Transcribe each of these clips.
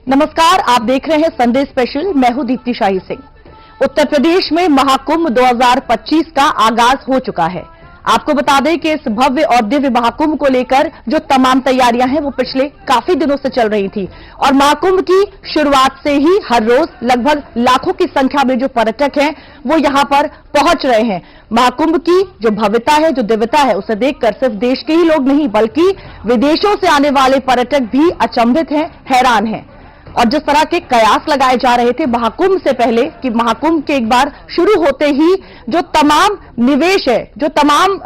नमस्कार, आप देख रहे हैं संडे स्पेशल। मैं हूं दीप्ति शाही सिंह। उत्तर प्रदेश में महाकुंभ 2025 का आगाज हो चुका है। आपको बता दें कि इस भव्य और दिव्य महाकुंभ को लेकर जो तमाम तैयारियां हैं वो पिछले काफी दिनों से चल रही थी और महाकुंभ की शुरुआत से ही हर रोज लगभग लाखों की संख्या में जो पर्यटक हैं वो यहां पर पहुंच रहे हैं। महाकुंभ की जो भव्यता है, जो दिव्यता है, उसे देखकर सिर्फ देश के ही लोग नहीं बल्कि विदेशों से आने वाले पर्यटक भी अचंभित हैं, हैरान हैं। और जिस तरह के कयास लगाए जा रहे थे महाकुंभ से पहले कि महाकुंभ के एक बार शुरू होते ही जो तमाम निवेश है, जो तमाम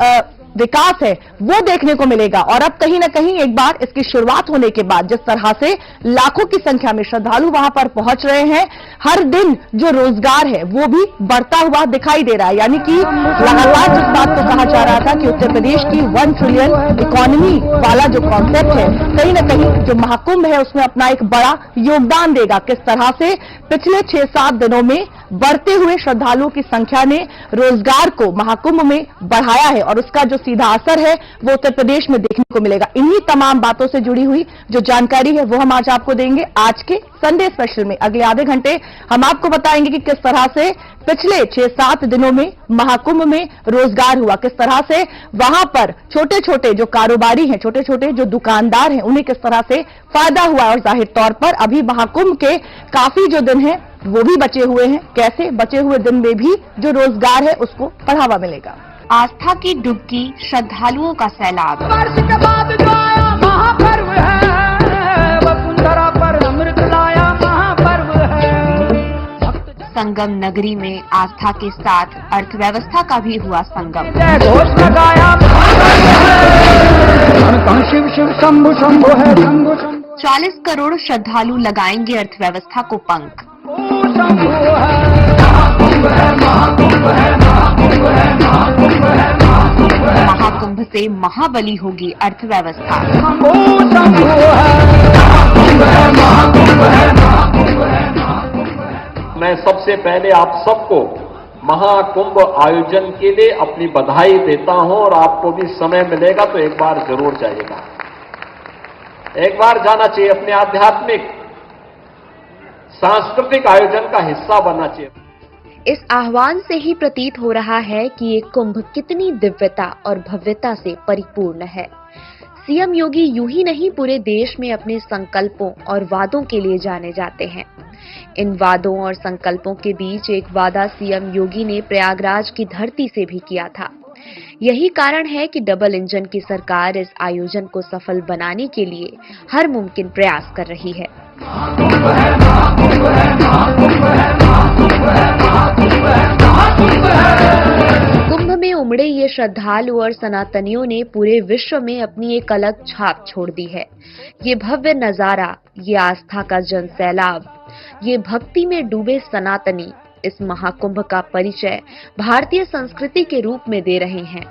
विकास है वो देखने को मिलेगा। और अब कहीं ना कहीं एक बार इसकी शुरुआत होने के बाद जिस तरह से लाखों की संख्या में श्रद्धालु वहां पर पहुंच रहे हैं, हर दिन जो रोजगार है वो भी बढ़ता हुआ दिखाई दे रहा है। यानी कि लगातार जिस बात को कहा जा रहा था कि उत्तर प्रदेश की 1 ट्रिलियन इकोनॉमी वाला जो कॉन्सेप्ट है, कहीं ना कहीं जो महाकुंभ है उसमें अपना एक बड़ा योगदान देगा। किस तरह से पिछले 6-7 दिनों में बढ़ते हुए श्रद्धालुओं की संख्या ने रोजगार को महाकुंभ में बढ़ाया है और उसका जो सीधा असर है वो उत्तर प्रदेश में देखने को मिलेगा। इन्हीं तमाम बातों से जुड़ी हुई जो जानकारी है वो हम आज आपको देंगे आज के संडे स्पेशल में। अगले आधे घंटे हम आपको बताएंगे कि किस तरह से पिछले 6-7 दिनों में महाकुंभ में रोजगार हुआ, किस तरह से वहां पर छोटे छोटे जो कारोबारी हैं, छोटे छोटे जो दुकानदार हैं, उन्हें किस तरह से फायदा हुआ। और जाहिर तौर पर अभी महाकुंभ के काफी जो दिन हैं वो भी बचे हुए हैं, कैसे बचे हुए दिन में भी जो रोजगार है उसको बढ़ावा मिलेगा। आस्था की डुबकी, श्रद्धालुओं का सैलाब। वर्ष के बाद जो आया महापर्व है, वसुंधरा पर अमृत लाया महापर्व है। संगम नगरी में आस्था के साथ अर्थव्यवस्था का भी हुआ संगम। जय घोष लगाया शिव शिव शंभु शंभु है, शंभु शंभु 40 करोड़ श्रद्धालु लगाएंगे अर्थव्यवस्था को पंख। शंभु है। महाकुंभ है, महाकुंभ है, महाकुंभ है, महाकुंभ है, महाकुंभ है। महाकुंभ से महाबली होगी अर्थव्यवस्था। शंभु शंभु है। महाकुंभ है, महाकुंभ है, महाकुंभ है, महाकुंभ है। मैं सबसे पहले आप सबको महाकुंभ आयोजन के लिए अपनी बधाई देता हूं और आपको भी समय मिलेगा तो एक बार जरूर जाइएगा, एक बार जाना चाहिए, अपने आध्यात्मिक सांस्कृतिक आयोजन का हिस्सा बनना चाहिए। इस आह्वान से ही प्रतीत हो रहा है कि ये कुंभ कितनी दिव्यता और भव्यता से परिपूर्ण है। सीएम योगी यूं ही नहीं पूरे देश में अपने संकल्पों और वादों के लिए जाने जाते हैं। इन वादों और संकल्पों के बीच एक वादा सीएम योगी ने प्रयागराज की धरती से भी किया था। यही कारण है कि डबल इंजन की सरकार इस आयोजन को सफल बनाने के लिए हर मुमकिन प्रयास कर रही है। कुंभ में उमड़े ये श्रद्धालु और सनातनियों ने पूरे विश्व में अपनी एक अलग छाप छोड़ दी है। ये भव्य नजारा, ये आस्था का जन सैलाब, ये भक्ति में डूबे सनातनी इस महाकुंभ का परिचय भारतीय संस्कृति के रूप में दे रहे हैं।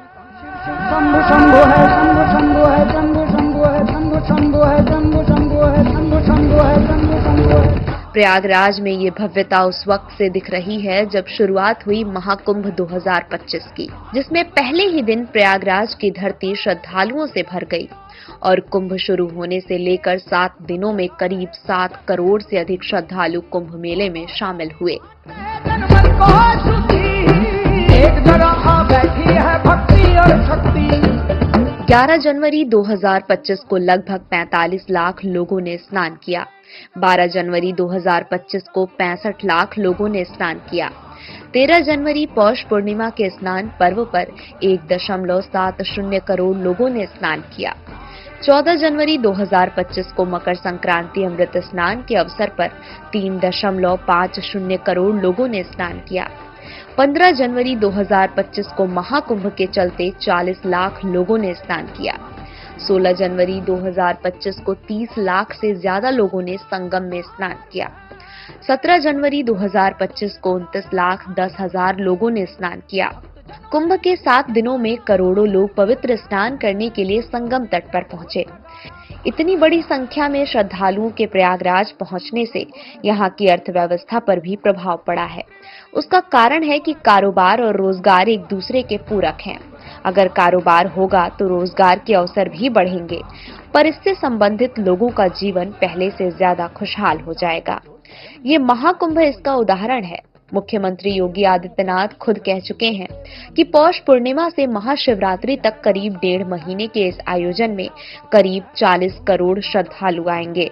शंभु शंभु है, शंभु शंभु है, शंभु शंभु है, शंभु शंभु है, शंभु शंभु है, शंभु शंभु है, शंभु शंभु है। प्रयागराज में ये भव्यता उस वक्त से दिख रही है जब शुरुआत हुई महाकुंभ 2025 की, जिसमें पहले ही दिन प्रयागराज की धरती श्रद्धालुओं से भर गई और कुंभ शुरू होने से लेकर 7 दिनों में करीब 7 करोड़ से अधिक श्रद्धालु कुंभ मेले में शामिल हुए। एक जगह आ बैठी है भक्ति और शक्ति। 11 जनवरी 2025 को लगभग 45 लाख लोगों ने स्नान किया। 12 जनवरी 2025 को 65 लाख लोगों ने स्नान किया। 13 जनवरी पौष पूर्णिमा के स्नान पर्व पर 1.70 करोड़ लोगों ने स्नान किया। 14 जनवरी 2025 को मकर संक्रांति अमृत स्नान के अवसर पर 3.50 करोड़ लोगों ने स्नान किया। 15 जनवरी 2025 को महाकुंभ के चलते 40 लाख लोगों ने स्नान किया। 16 जनवरी 2025 को 30 लाख से ज्यादा लोगों ने संगम में स्नान किया। 17 जनवरी 2025 को 29,10,000 लोगों ने स्नान किया। कुंभ के 7 दिनों में करोड़ों लोग पवित्र स्नान करने के लिए संगम तट पर पहुंचे। इतनी बड़ी संख्या में श्रद्धालुओं के प्रयागराज पहुंचने से यहाँ की अर्थव्यवस्था पर भी प्रभाव पड़ा है। उसका कारण है कि कारोबार और रोजगार एक दूसरे के पूरक हैं। अगर कारोबार होगा तो रोजगार के अवसर भी बढ़ेंगे, पर इससे संबंधित लोगों का जीवन पहले से ज्यादा खुशहाल हो जाएगा। ये महाकुंभ इसका उदाहरण है। मुख्यमंत्री योगी आदित्यनाथ खुद कह चुके हैं कि पौष पूर्णिमा से महाशिवरात्रि तक करीब 1.5 महीने के इस आयोजन में करीब 40 करोड़ श्रद्धालु आएंगे।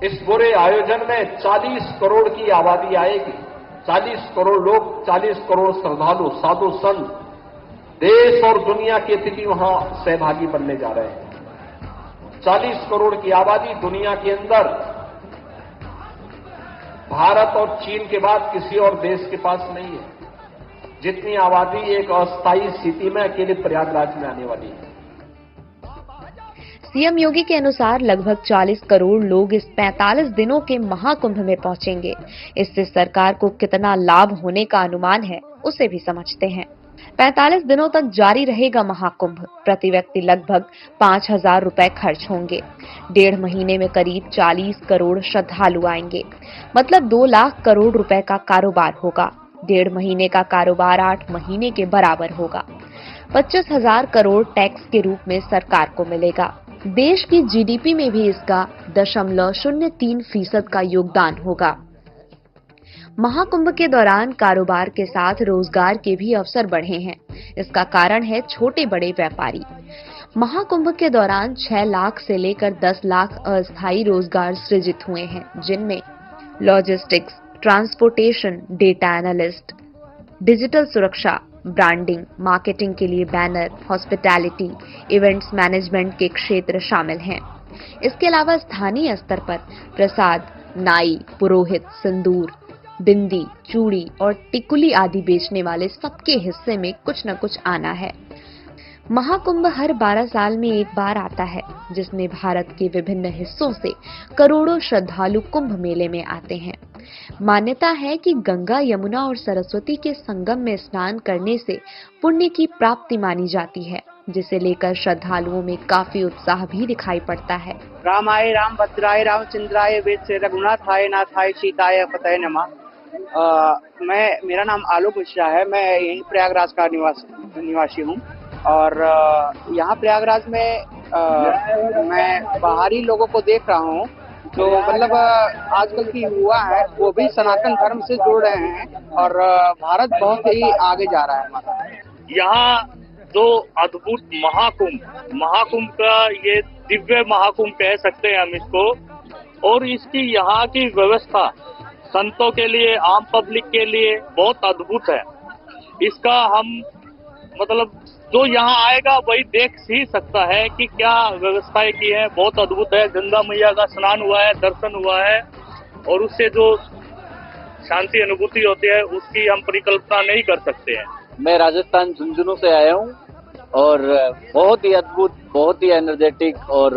इस पूरे आयोजन में 40 करोड़ की आबादी आएगी। 40 करोड़ लोग, 40 करोड़ श्रद्धालु, साधु संत, देश और दुनिया के अतिथि वहां सहभागी बनने जा रहे हैं। 40 करोड़ की आबादी दुनिया के अंदर भारत और चीन के बाद किसी और देश के पास नहीं है। जितनी आबादी एक अस्थायी स्थिति में अकेले प्रयागराज में आने वाली है। सीएम योगी के अनुसार लगभग 40 करोड़ लोग इस 45 दिनों के महाकुंभ में पहुंचेंगे। इससे सरकार को कितना लाभ होने का अनुमान है, उसे भी समझते हैं। 45 दिनों तक जारी रहेगा महाकुंभ। प्रति व्यक्ति लगभग 5,000 रुपए खर्च होंगे। 1.5 महीने में करीब 40 करोड़ श्रद्धालु आएंगे, मतलब 2 लाख करोड़ रुपए का कारोबार होगा। 1.5 महीने का कारोबार 8 महीने के बराबर होगा। 25,000 करोड़ टैक्स के रूप में सरकार को मिलेगा। देश की जीडीपी में भी इसका 0.03% का योगदान होगा। महाकुंभ के दौरान कारोबार के साथ रोजगार के भी अवसर बढ़े हैं। इसका कारण है छोटे बड़े व्यापारी। महाकुंभ के दौरान 6 लाख से लेकर 10 लाख अस्थायी रोजगार सृजित हुए हैं, जिनमें logistics, transportation, data analyst, digital सुरक्षा, ब्रांडिंग, मार्केटिंग के लिए बैनर, हॉस्पिटैलिटी, इवेंट्स मैनेजमेंट के क्षेत्र शामिल हैं। इसके अलावा स्थानीय स्तर पर प्रसाद, नाई, पुरोहित, सिंदूर, बिंदी, चूड़ी और टिकुली आदि बेचने वाले सबके हिस्से में कुछ न कुछ आना है। महाकुंभ हर 12 साल में एक बार आता है, जिसमें भारत के विभिन्न हिस्सों से करोड़ों श्रद्धालु कुंभ मेले में आते हैं। मान्यता है कि गंगा, यमुना और सरस्वती के संगम में स्नान करने से पुण्य की प्राप्ति मानी जाती है, जिसे लेकर श्रद्धालुओं में काफी उत्साह भी दिखाई पड़ता है। रामाय रामभद्राय रामचंद्राय वेद से रघुनाथाय नाथाय सीताय पतये नमः। मेरा नाम आलोक मिश्रा है। मैं यहीं प्रयागराज का निवासी हूँ और यहाँ प्रयागराज में मैं बाहरी लोगों को देख रहा हूँ जो मतलब आजकल की युवा है वो भी सनातन धर्म से जुड़ रहे हैं और भारत बहुत ही आगे जा रहा है हमारा। यहाँ जो अद्भुत महाकुंभ का ये दिव्य महाकुंभ कह सकते हैं हम इसको, और इसकी यहाँ की व्यवस्था संतों के लिए, आम पब्लिक के लिए बहुत अद्भुत है। इसका हम मतलब जो यहाँ आएगा वही देख ही सकता है कि क्या व्यवस्थाएं की है। बहुत अद्भुत है। गंगा मैया का स्नान हुआ है, दर्शन हुआ है, और उससे जो शांति अनुभूति होती है उसकी हम परिकल्पना नहीं कर सकते हैं। मैं राजस्थान झुंझुनू से आया हूँ और बहुत ही अद्भुत, बहुत ही एनर्जेटिक और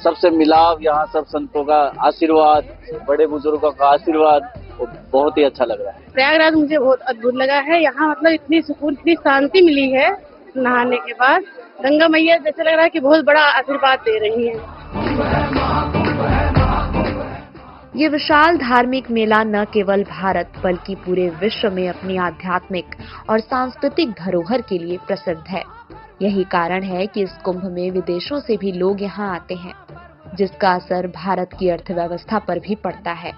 सबसे मिलाव, यहाँ सब संतों का आशीर्वाद, बड़े बुजुर्गों का आशीर्वाद, बहुत ही अच्छा लग रहा है। प्रयागराज मुझे बहुत अद्भुत लगा है। यहाँ मतलब इतनी सुकून, इतनी शांति मिली है नहाने के बाद। गंगा मैया जैसे लग रहा है कि बहुत बड़ा आशीर्वाद दे रही है। ये विशाल धार्मिक मेला न केवल भारत बल्कि पूरे विश्व में अपनी आध्यात्मिक और सांस्कृतिक धरोहर के लिए प्रसिद्ध है। यही कारण है कि इस कुंभ में विदेशों से भी लोग यहाँ आते हैं, जिसका असर भारत की अर्थव्यवस्था पर भी पड़ता है।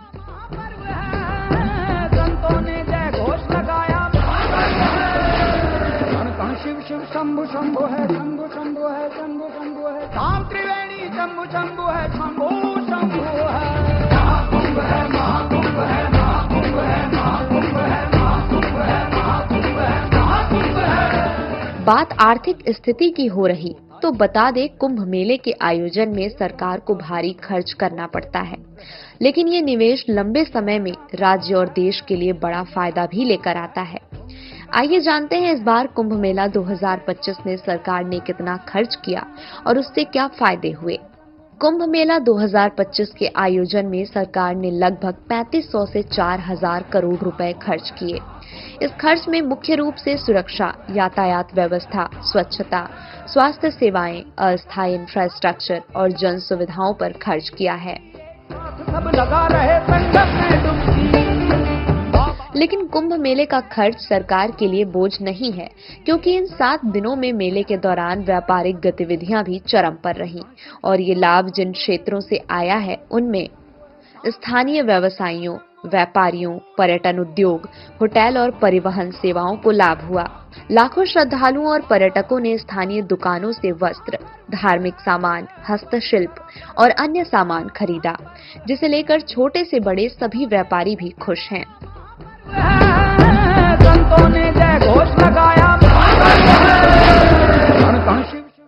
संतों ने जय घोष लगाया, शिव शिव शंभु शंभु है, शंभु शंभु है, शंभु शंभु है, धाम त्रिवेणी शंभु शंभु है, शंभु शंभु है। महाकुंभ है, महाकुंभ है, महाकुंभ है, महाकुंभ है, महाकुंभ है, महाकुंभ है, महाकुंभ है। बात आर्थिक स्थिति की हो रही तो बता दे, कुंभ मेले के आयोजन में सरकार को भारी खर्च करना पड़ता है, लेकिन ये निवेश लंबे समय में राज्य और देश के लिए बड़ा फायदा भी लेकर आता है। आइए जानते हैं इस बार कुंभ मेला 2025 में सरकार ने कितना खर्च किया और उससे क्या फायदे हुए। कुंभ मेला 2025 के आयोजन में सरकार ने लगभग 3500 से 4000 करोड़ रुपए खर्च किए। इस खर्च में मुख्य रूप से सुरक्षा, यातायात व्यवस्था, स्वच्छता, स्वास्थ्य सेवाएं, अस्थायी इंफ्रास्ट्रक्चर और जन सुविधाओं पर खर्च किया है। सब लगा रहे संगम में डुबकी। लेकिन कुंभ मेले का खर्च सरकार के लिए बोझ नहीं है, क्योंकि इन 7 दिनों में मेले के दौरान व्यापारिक गतिविधियां भी चरम पर रहीं और ये लाभ जिन क्षेत्रों से आया है उनमें स्थानीय व्यवसायियों, व्यापारियों, पर्यटन उद्योग, होटल और परिवहन सेवाओं को लाभ हुआ। लाखों श्रद्धालुओं और पर्यटकों ने स्थानीय दुकानों से वस्त्र, धार्मिक सामान, हस्तशिल्प और अन्य सामान खरीदा, जिसे लेकर छोटे से बड़े सभी व्यापारी भी खुश हैं।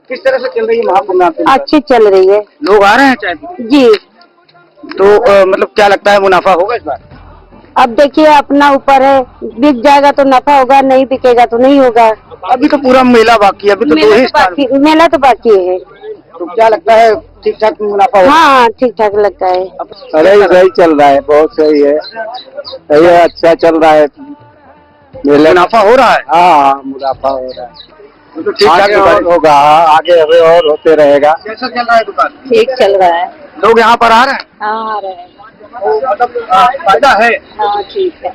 किस तरह से चल रही है महाकुंभ? अच्छी चल रही है। लोग आ रहे हैं चाहे जी। तो मतलब क्या लगता है मुनाफा होगा इस बार? अब देखिए अपना ऊपर है, बिक जाएगा तो नफा होगा, नहीं बिकेगा तो नहीं होगा। अभी तो पूरा मेला बाकी है, अभी तो दो ही स्टार। मेला तो बाकी है। तो क्या लगता है ठीक ठाक मुनाफा होगा? हाँ ठीक ठाक लगता है। अरे सही चल रहा है, बहुत सही है, सही है, अच्छा चल रहा है। मुनाफा हो रहा है? हाँ मुनाफा हो रहा है, तो ठीक ठाक होगा, आगे अभी और होते रहेगा। कैसा चल रहा है दुकान? ठीक चल रहा है। लोग यहाँ पर आ रहे हैं? हाँ आ रहे हैं। मतलब फायदा है? हाँ ठीक है।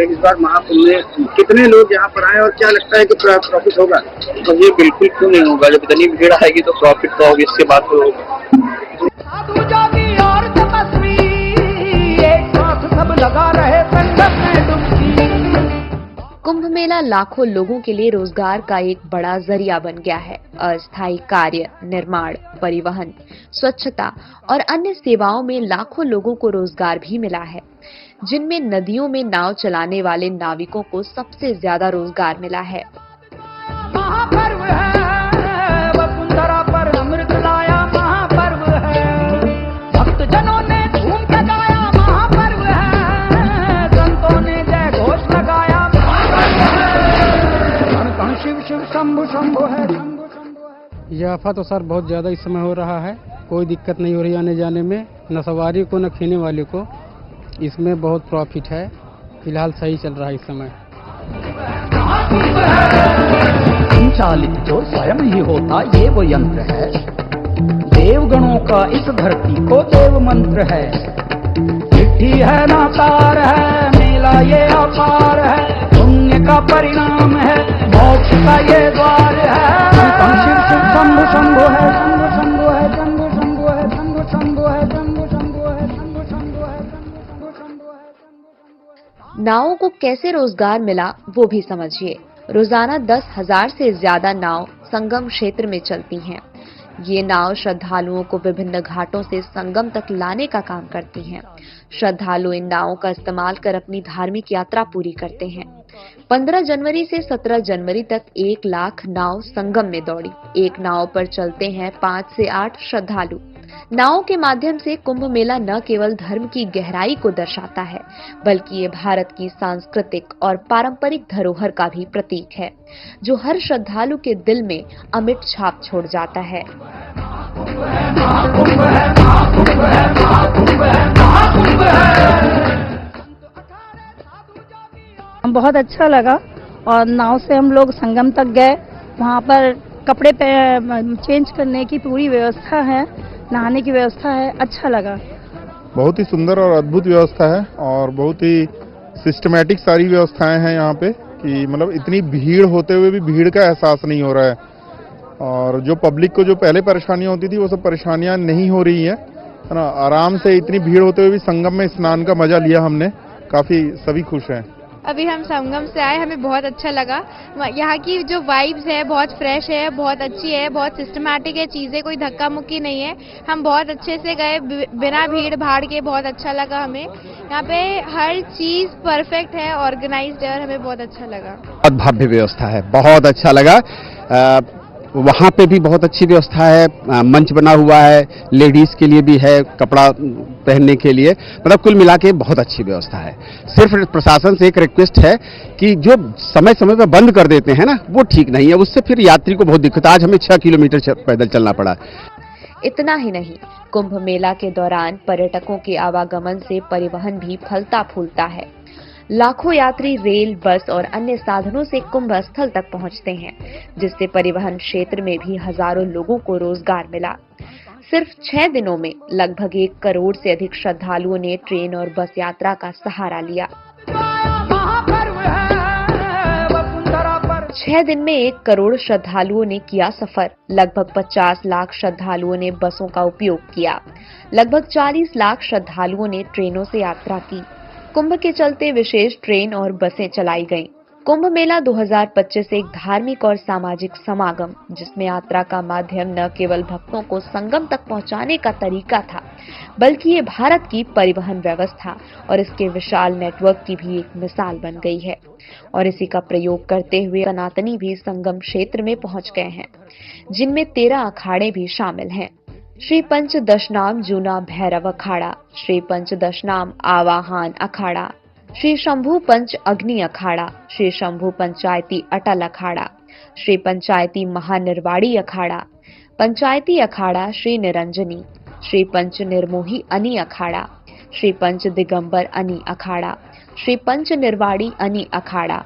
इस बार महाकुंभ में कितने लोग यहाँ पर आए और क्या लगता है कि प्रॉफिट होगा? तो ये बिल्कुल क्यों नहीं होगा, जब इतनी भीड़ आएगी तो प्रॉफिट तो होगी, इसके बाद तो होगा। कुंभ मेला लाखों लोगों के लिए रोजगार का एक बड़ा जरिया बन गया है। अस्थायी कार्य, निर्माण, परिवहन, स्वच्छता और अन्य सेवाओं में लाखों लोगों को रोजगार भी मिला है, जिनमें नदियों में नाव चलाने वाले नाविकों को सबसे ज्यादा रोजगार मिला है। महापर्व है, वसुंधरा पर अमृत लाया महापर्व है, भक्तजनों ने झूम के गाया महापर्व है, संतों ने जय घोष लगाया महापर्व है, कण कण शिव शिव शंभु शंभु है, शंभु शंभु है। इजाफा तो सर बहुत ज़्यादा इस समय हो रहा है, कोई दिक्कत नहीं हो रही आने जाने में, न सवारी को न खेने वाले को, इसमें बहुत प्रॉफिट है। फिलहाल सही चल रहा है इस समय। संचालित जो स्वयं ही होता ये वो यंत्र है, देवगणों का इस धरती को देव मंत्र है, चिट्ठी है नाकार है, मेला ये अपार है, पुण्य का परिणाम है, मोक्ष का ये द्वार है। शिव शिव शंभु शंभु है, शंभु शंभु है, शंभु शंभु है, शंभु शंभु है, शंभु शंभु है, शंभु शंभु है, शंभु शंभु है। नावों को कैसे रोजगार मिला वो भी समझिए। रोजाना 10,000 से ज्यादा नाव संगम क्षेत्र में चलती हैं। ये नाव श्रद्धालुओं को विभिन्न घाटों से संगम तक लाने का काम करती हैं। श्रद्धालु इन नावों का इस्तेमाल कर अपनी धार्मिक यात्रा पूरी करते हैं। 15 जनवरी से 17 जनवरी तक 1 लाख नाव संगम में दौड़ी। एक नाव पर चलते हैं 5 से 8 श्रद्धालु। नावों के माध्यम से कुंभ मेला न केवल धर्म की गहराई को दर्शाता है, बल्कि ये भारत की सांस्कृतिक और पारंपरिक धरोहर का भी प्रतीक है, जो हर श्रद्धालु के दिल में अमिट छाप छोड़ जाता है। बहुत अच्छा लगा और नाव से हम लोग संगम तक गए। वहाँ पर कपड़े चेंज करने की पूरी व्यवस्था है, नहाने की व्यवस्था है, अच्छा लगा। बहुत ही सुंदर और अद्भुत व्यवस्था है और बहुत ही सिस्टमैटिक सारी व्यवस्थाएं हैं यहाँ पे, कि मतलब इतनी भीड़ होते हुए भी भीड़ का एहसास नहीं हो रहा है, और जो पब्लिक को जो पहले परेशानियां होती थी वो सब परेशानियां नहीं हो रही है ना। आराम से इतनी भीड़ होते हुए भी संगम में स्नान का मजा लिया हमने, काफी सभी खुश हैं। अभी हम संगम से आए, हमें बहुत अच्छा लगा। यहाँ की जो वाइब्स है बहुत फ्रेश है, बहुत अच्छी है, बहुत सिस्टमैटिक है, चीज़ें कोई धक्का मुक्की नहीं है। हम बहुत अच्छे से गए बिना भीड़ भाड़ के, बहुत अच्छा लगा हमें। यहाँ पे हर चीज़ परफेक्ट है, ऑर्गेनाइज्ड है और हमें बहुत अच्छा लगा। बहुत भव्य व्यवस्था है, बहुत अच्छा लगा। वहाँ पे भी बहुत अच्छी व्यवस्था है, मंच बना हुआ है, लेडीज के लिए भी है, कपड़ा पहनने के लिए, मतलब कुल मिला के बहुत अच्छी व्यवस्था है। सिर्फ प्रशासन से एक रिक्वेस्ट है कि जो समय समय पर बंद कर देते हैं ना, वो ठीक नहीं है, उससे फिर यात्री को बहुत दिक्कत। आज हमें 6 किलोमीटर पैदल चलना पड़ा। इतना ही नहीं, कुंभ मेला के दौरान पर्यटकों के आवागमन से परिवहन भी फलता फूलता है। लाखों यात्री रेल, बस और अन्य साधनों से कुंभ स्थल तक पहुंचते हैं, जिससे परिवहन क्षेत्र में भी हजारों लोगों को रोजगार मिला। सिर्फ 6 दिनों में लगभग 1 करोड़ से अधिक श्रद्धालुओं ने ट्रेन और बस यात्रा का सहारा लिया। 6 दिन में 1 करोड़ श्रद्धालुओं ने किया सफर। लगभग 50 लाख श्रद्धालुओं ने बसों का उपयोग किया। लगभग 40 लाख श्रद्धालुओं ने ट्रेनों से यात्रा की। कुंभ के चलते विशेष ट्रेन और बसें चलाई गईं। कुंभ मेला 2025 एक धार्मिक और सामाजिक समागम, जिसमें यात्रा का माध्यम न केवल भक्तों को संगम तक पहुंचाने का तरीका था, बल्कि ये भारत की परिवहन व्यवस्था और इसके विशाल नेटवर्क की भी एक मिसाल बन गई है। और इसी का प्रयोग करते हुए सनातनी भी संगम क्षेत्र में पहुंच गए हैं, जिनमें 13 अखाड़े भी शामिल हैं। श्री पंच दशनाम जूना भैरव अखाड़ा, श्री पंच दशनाम आवाहन अखाड़ा, श्री शंभू पंच अग्नि अखाड़ा, श्री शंभू पंचायती अटल अखाड़ा, श्री पंचायती महानिर्वाड़ी अखाड़ा, पंचायती अखाड़ा श्री निरंजनी, श्री पंच निर्मोही अनि अखाड़ा, श्री पंच दिगंबर अनि अखाड़ा, श्री पंच निर्वाड़ी अनि अखाड़ा,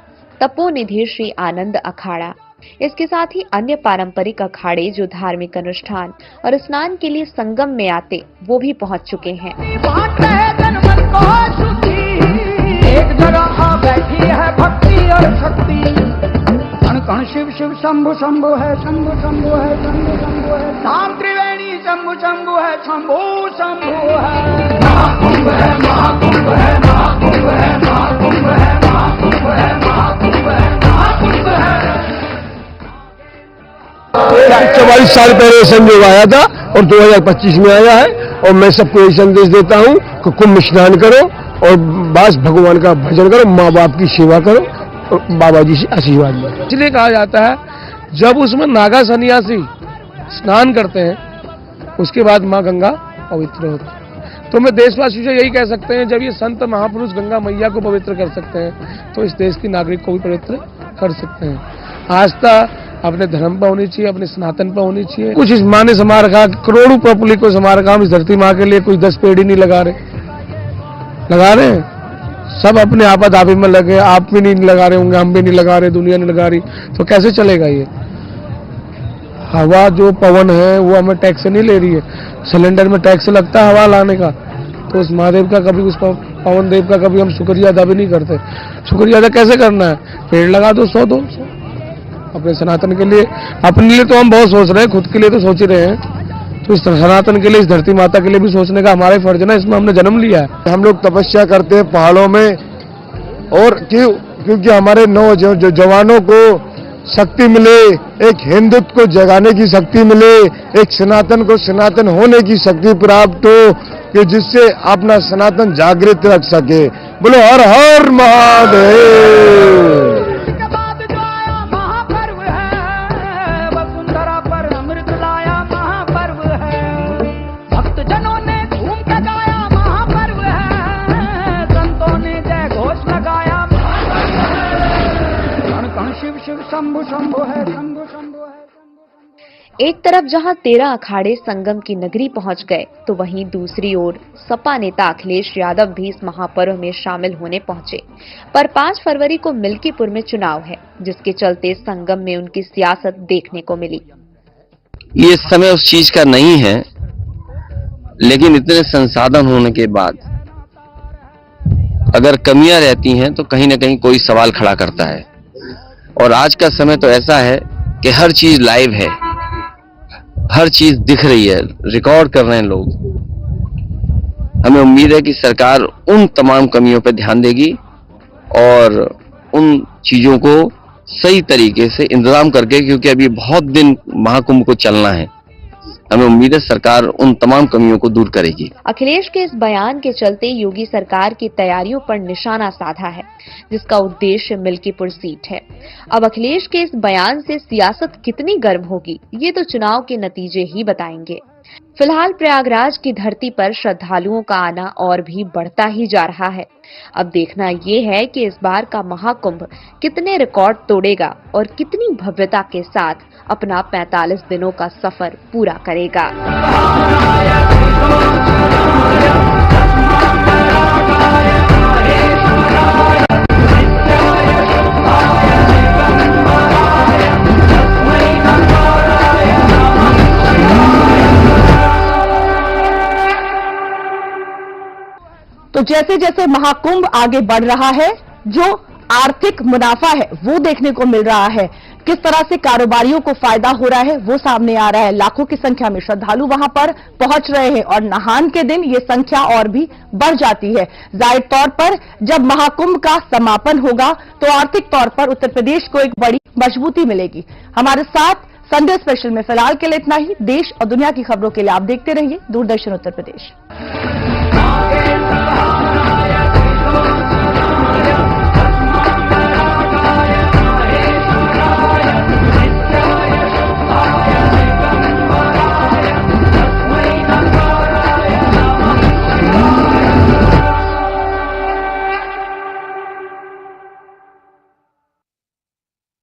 तपोनिधि श्री आनंद अखाड़ा। इसके साथ ही अन्य पारंपरिक अखाड़े जो धार्मिक अनुष्ठान और स्नान के लिए संगम में आते, वो भी पहुंच चुके हैं। एक जगह आ बैठी है भक्ति और शक्ति, कण कण शिव शिव शंभु शंभु है, शंभु शंभु है, शंभु शंभु है, धाम त्रिवेणी शंभु शंभु है, शंभु शंभु है। महाकुंभ है, महाकुंभ है, महाकुंभ है, महाकुंभ है, महाकुंभ है, महाकुंभ है, महाकुंभ है। 44 साल पहले संयोग आया था और 2025 में आया है, और मैं सबको यही संदेश देता हूँ कि कुंभ स्नान करो और बस भगवान का भजन करो, माँ बाप की सेवा करो और बाबा जी से आशीर्वाद लो। इसलिए कहा जाता है जब उसमें नागा सन्यासी स्नान करते हैं, उसके बाद माँ गंगा पवित्र होती है। तो मैं देशवासियों से यही कह सकते हैं, जब ये संत महापुरुष गंगा मैया को पवित्र कर सकते हैं, तो इस देश की नागरिक को भी पवित्र कर सकते हैं। आस्था अपने धर्म पर होनी चाहिए, अपने सनातन पर होनी चाहिए। कुछ इस माँ ने समा रखा, करोड़ों पब्लिक को समा रखा, हम इस धरती माँ के लिए कुछ 10 पेड़ ही नहीं लगा रहे हैं। सब अपने आपाधापी में लगे, आप भी नहीं लगा रहे होंगे, हम भी नहीं लगा रहे, दुनिया नहीं लगा रही, तो कैसे चलेगा ये? हवा जो पवन है वो हमें टैक्स नहीं ले रही है, सिलेंडर में टैक्स लगता है हवा लाने का, तो उस महादेव का कभी, उस पवन देव का कभी हम शुक्रिया अदा भी नहीं करते। शुक्रिया अदा कैसे करना है? पेड़ लगा दो, 100 दो अपने सनातन के लिए। अपने लिए तो हम बहुत सोच रहे हैं, खुद के लिए तो सोच ही रहे हैं, तो इस सनातन के लिए, इस धरती माता के लिए भी सोचने का हमारा फर्ज है ना, इसमें हमने जन्म लिया है। हम लोग तपस्या करते हैं पहाड़ों में, और क्योंकि हमारे जवानों को शक्ति मिले, एक हिंदुत्व को जगाने की शक्ति मिले, एक सनातन को सनातन होने की शक्ति प्राप्त हो, कि जिससे अपना सनातन जागृत रख सके। बोलो हर हर महादेव। शंभु शंभु है, शंभु शंभु है। एक तरफ जहां 13 अखाड़े संगम की नगरी पहुंच गए, तो वहीं दूसरी ओर सपा नेता अखिलेश यादव भी इस महापर्व में शामिल होने पहुंचे। पर 5 फरवरी को मिल्कीपुर में चुनाव है, जिसके चलते संगम में उनकी सियासत देखने को मिली। ये समय उस चीज का नहीं है, लेकिन इतने संसाधन होने के बाद अगर कमियां रहती हैं तो कहीं ना कहीं कोई सवाल खड़ा करता है। और आज का समय तो ऐसा है कि हर चीज लाइव है, हर चीज दिख रही है, रिकॉर्ड कर रहे हैं लोग। हमें उम्मीद है कि सरकार उन तमाम कमियों पर ध्यान देगी और उन चीजों को सही तरीके से इंतजाम करके, क्योंकि अभी बहुत दिन महाकुंभ को चलना है, हमें उम्मीद है सरकार उन तमाम कमियों को दूर करेगी। अखिलेश के इस बयान के चलते योगी सरकार की तैयारियों पर निशाना साधा है, जिसका उद्देश्य मिल्कीपुर सीट है। अब अखिलेश के इस बयान से सियासत कितनी गर्म होगी, ये तो चुनाव के नतीजे ही बताएंगे। फिलहाल प्रयागराज की धरती पर श्रद्धालुओं का आना और भी बढ़ता ही जा रहा है। अब देखना ये है कि इस बार का महाकुंभ कितने रिकॉर्ड तोड़ेगा और कितनी भव्यता के साथ अपना 45 दिनों का सफर पूरा करेगा। तो जैसे जैसे महाकुंभ आगे बढ़ रहा है, जो आर्थिक मुनाफा है वो देखने को मिल रहा है। किस तरह से कारोबारियों को फायदा हो रहा है वो सामने आ रहा है। लाखों की संख्या में श्रद्धालु वहां पर पहुंच रहे हैं और नहान के दिन ये संख्या और भी बढ़ जाती है। जाहिर तौर पर जब महाकुंभ का समापन होगा तो आर्थिक तौर पर उत्तर प्रदेश को एक बड़ी मजबूती मिलेगी। हमारे साथ संडे स्पेशल में फिलहाल के लिए इतना ही। देश और दुनिया की खबरों के लिए आप देखते रहिए दूरदर्शन उत्तर प्रदेश।